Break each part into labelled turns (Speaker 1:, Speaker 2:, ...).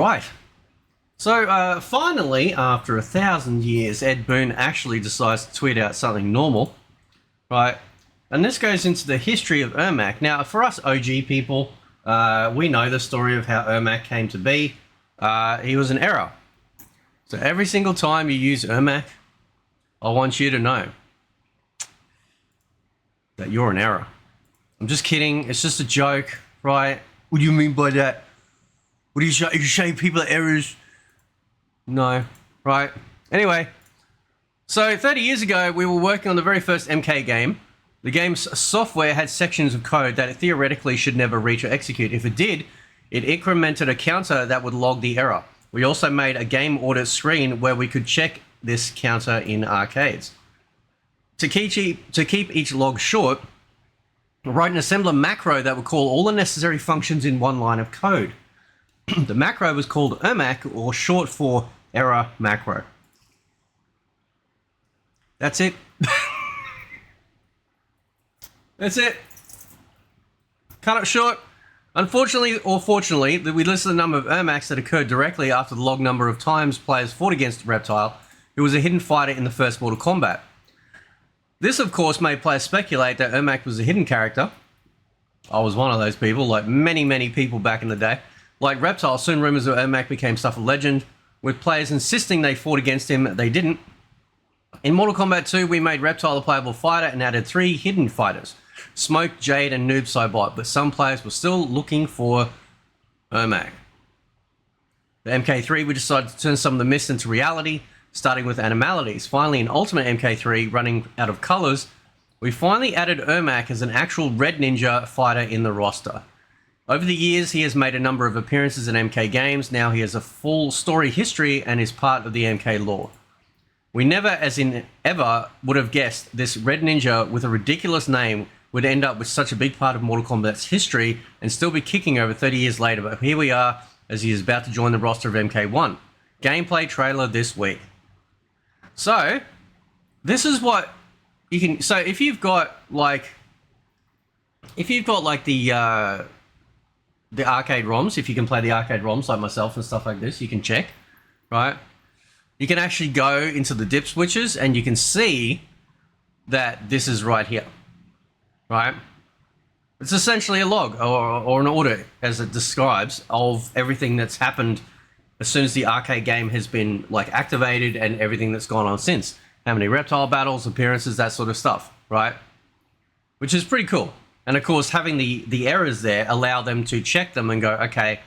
Speaker 1: right. So finally, after 1,000 years, Ed Boon actually decides to tweet out something normal, right? And this goes into the history of Ermac. Now, for us OG people, we know the story of how Ermac came to be. He was an error. So every single time you use Ermac, I want you to know that you're an error. I'm just kidding. It's just a joke, right? What do you mean by that? What do you say? You saying people are errors? No, right? Anyway, so 30 years ago, we were working on the very first MK game. The game's software had sections of code that it theoretically should never reach or execute. If it did, it incremented a counter that would log the error. We also made a game audit screen where we could check this counter in arcades. To keep each log short, write an assembler macro that would call all the necessary functions in one line of code. The macro was called Ermac, or short for error macro. That's it. That's it. Cut it short. Unfortunately or fortunately, we listed the number of Ermacs that occurred directly after the log number of times players fought against Reptile, who was a hidden fighter in the first Mortal Kombat. This, of course, made players speculate that Ermac was a hidden character. I was one of those people, like many, many people back in the day. Like Reptile, soon rumors of Ermac became stuff of legend, with players insisting they fought against him. They didn't. In Mortal Kombat 2, we made Reptile a playable fighter and added 3 hidden fighters: Smoke, Jade, and Noob Saibot, but some players were still looking for Ermac. The MK3, we decided to turn some of the myths into reality, starting with animalities. Finally, in Ultimate MK3, running out of colors, we finally added Ermac as an actual red ninja fighter in the roster. Over the years, he has made a number of appearances in MK games. Now he has a full story history and is part of the MK lore. We never, as in ever, would have guessed this red ninja with a ridiculous name would end up with such a big part of Mortal Kombat's history and still be kicking over 30 years later. But here we are, as he is about to join the roster of MK1. Gameplay trailer this week. So, this is what you can... So, if you've got, like the arcade ROMs, if you can play the arcade ROMs like myself and stuff like this, you can check, right? You can actually go into the dip switches and you can see that this is right here, right? It's essentially a log or an audit, as it describes, of everything that's happened as soon as the arcade game has been like activated and everything that's gone on since. How many Reptile battles, appearances, that sort of stuff, right? Which is pretty cool. And of course, having the errors there allow them to check them and go, okay,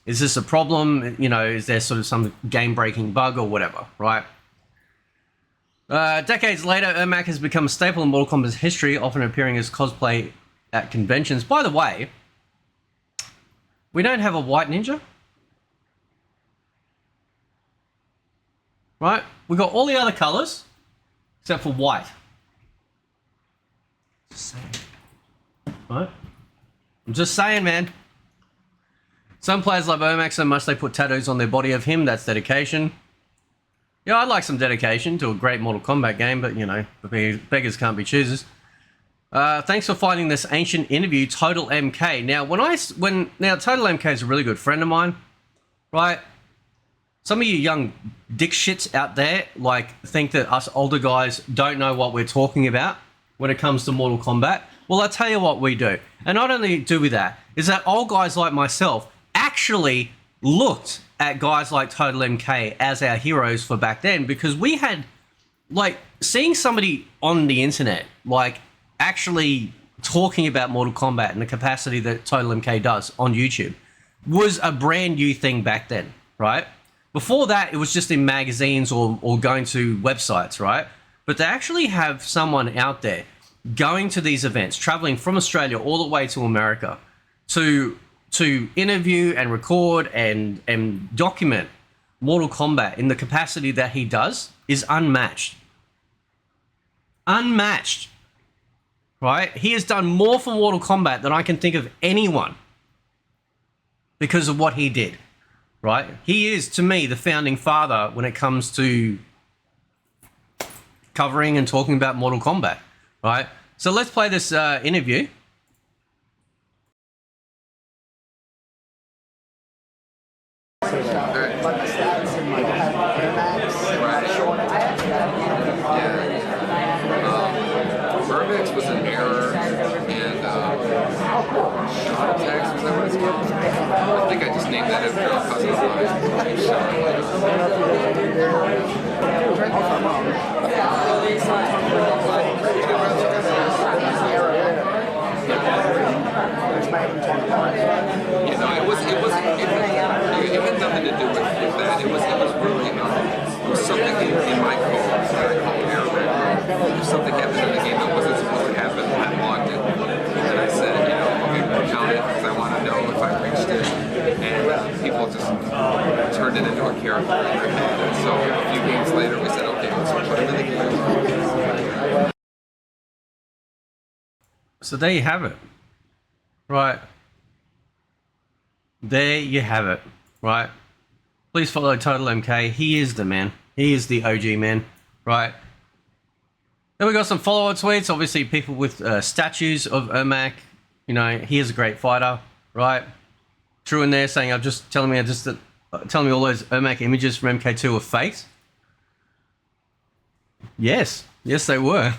Speaker 1: is this a problem? You know, is there sort of some game-breaking bug or whatever, right? Decades later, Ermac has become a staple in Mortal Kombat's history, often appearing as cosplay at conventions. By the way, we don't have a white ninja, right? We got all the other colors except for white. Just saying. Right? I'm just saying, man. Some players love Ermac so much they put tattoos on their body of him. That's dedication. Yeah, I'd like some dedication to a great Mortal Kombat game, but, you know, beggars can't be choosers. Thanks for finding this ancient interview, Total MK. Now, now Total MK is a really good friend of mine, right? Some of you young dick shits out there, like, think that us older guys don't know what we're talking about when it comes to Mortal Kombat. Well, I'll tell you what we do. And not only do we that, is that old guys like myself actually looked at guys like Total MK as our heroes for back then, because we had, like, seeing somebody on the internet, like, actually talking about Mortal Kombat in the capacity that Total MK does on YouTube was a brand new thing back then, right? Before that, it was just in magazines or going to websites, right? But to actually have someone out there going to these events, traveling from Australia all the way to America to interview and record and document Mortal Kombat in the capacity that he does is unmatched. Unmatched. Right? He has done more for Mortal Kombat than I can think of anyone because of what he did. Right? He is, to me, the founding father when it comes to covering and talking about Mortal Kombat. Right? So let's play this interview.
Speaker 2: Shot attacks, is that what it's called? I think I just named that after a cousin of mine. You know, it had nothing to do with that. It was really, it was something in my code that I call Ermac. If something happened in the game that wasn't supposed to happen, I logged it. And I said, you know, okay, count it because I want to know if I reached it. And people just turned it into a character in their head. And so a few games later, we said, okay, let's put him in the game.
Speaker 1: So there you have it. Right. There you have it. Right. Please follow Total MK. He is the man. He is the OG man. Right. Then we got some follow-up tweets. Obviously, people with statues of Ermac. You know, he is a great fighter. Right. True in there saying, telling me all those Ermac images from MK2 were fakes. Yes. Yes, they were.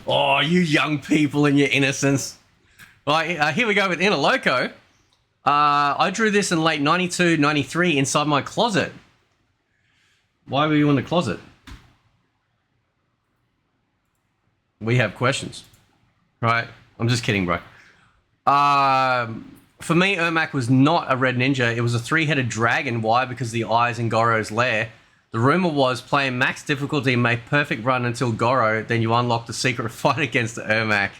Speaker 1: Oh, you young people and your innocence. Right, here we go with Inner Loco. I drew this in late 92, 93 inside my closet. Why were you in the closet? We have questions. Right? I'm just kidding, bro. For me, Ermac was not a red ninja. It was a three-headed dragon. Why? Because the eyes in Goro's lair. The rumor was playing max difficulty and make perfect run until Goro, then you unlock the secret fight against the Ermac.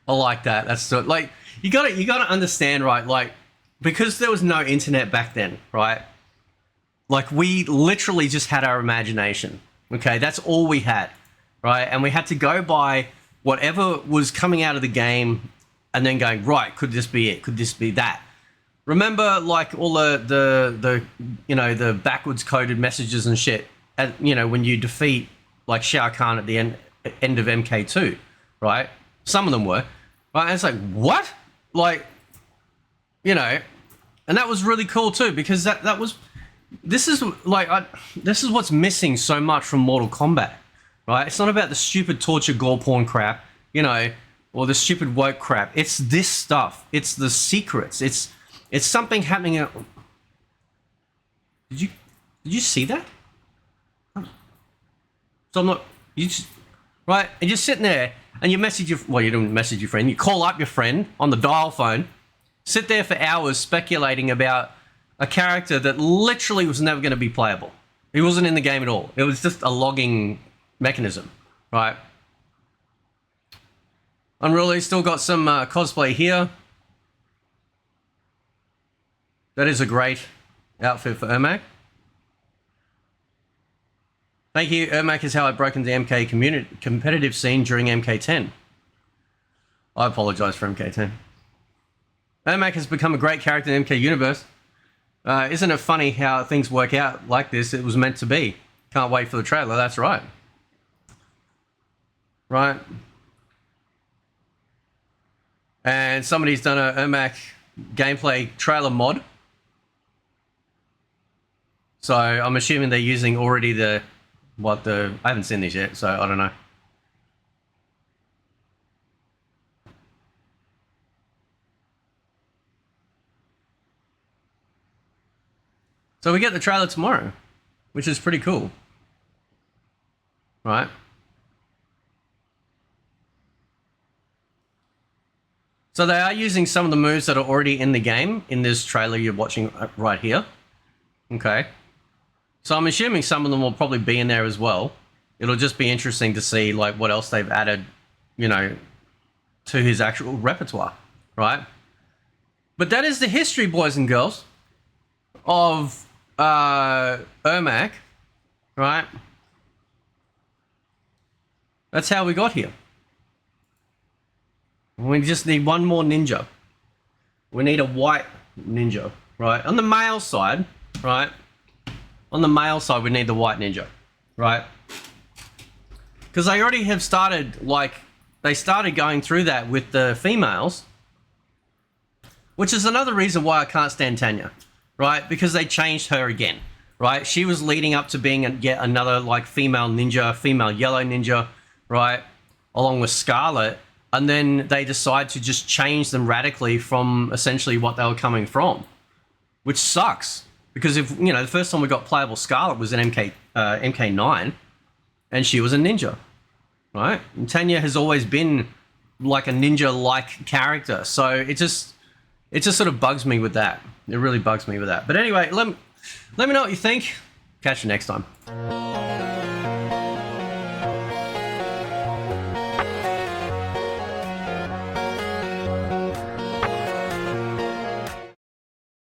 Speaker 1: I like that. That's so, like, you gotta understand, right? Like, because there was no internet back then, right? Like, we literally just had our imagination. Okay, that's all we had, right? And we had to go by whatever was coming out of the game, and then going, right, could this be it? Could this be that? Remember, like, all the you know, the backwards coded messages and shit, and, you know, when you defeat, like, Shao Kahn at the end of MK2, right? Some of them were, right? And it's like, what? Like, you know, and that was really cool too, because this is what's missing so much from Mortal Kombat, right? It's not about the stupid torture gore porn crap, you know, or the stupid woke crap. It's this stuff. It's the secrets. It's something happening. Did you see that? So I'm not, right? And you're sitting there and you you don't message your friend. You call up your friend on the dial phone, sit there for hours speculating about a character that literally was never going to be playable. He wasn't in the game at all. It was just a logging mechanism, right? Unreally's still got some cosplay here. That is a great outfit for Ermac. Thank you. Ermac is how I broke into the MK competitive scene during MK10. I apologize for MK10. Ermac has become a great character in the MK universe. Isn't it funny how things work out like this? It was meant to be. Can't wait for the trailer. That's right. Right. And somebody's done a Ermac gameplay trailer mod. So I'm assuming they're using already I haven't seen these yet, so I don't know. So we get the trailer tomorrow, which is pretty cool. Right? So they are using some of the moves that are already in the game in this trailer you're watching right here. Okay. So I'm assuming some of them will probably be in there as well. It'll just be interesting to see, like, what else they've added, you know, to his actual repertoire, right? But that is the history, boys and girls, of Ermac, right? That's how we got here. We just need one more ninja. We need a white ninja, right? On the male side, right? On the male side, we need the white ninja, right? Because they already have started, like, they started going through that with the females, which is another reason why I can't stand Tanya, right? Because they changed her again, right? She was leading up to being yet another, like, female ninja, female yellow ninja, right? Along with Scarlet. and then they decide to just change them radically from essentially what they were coming from, which sucks. Because if the first time we got playable Scarlet was in MK9, and she was a ninja, right? And Tanya has always been like a ninja-like character, so it just sort of bugs me with that. It really bugs me with that. But anyway, let me know what you think. Catch you next time.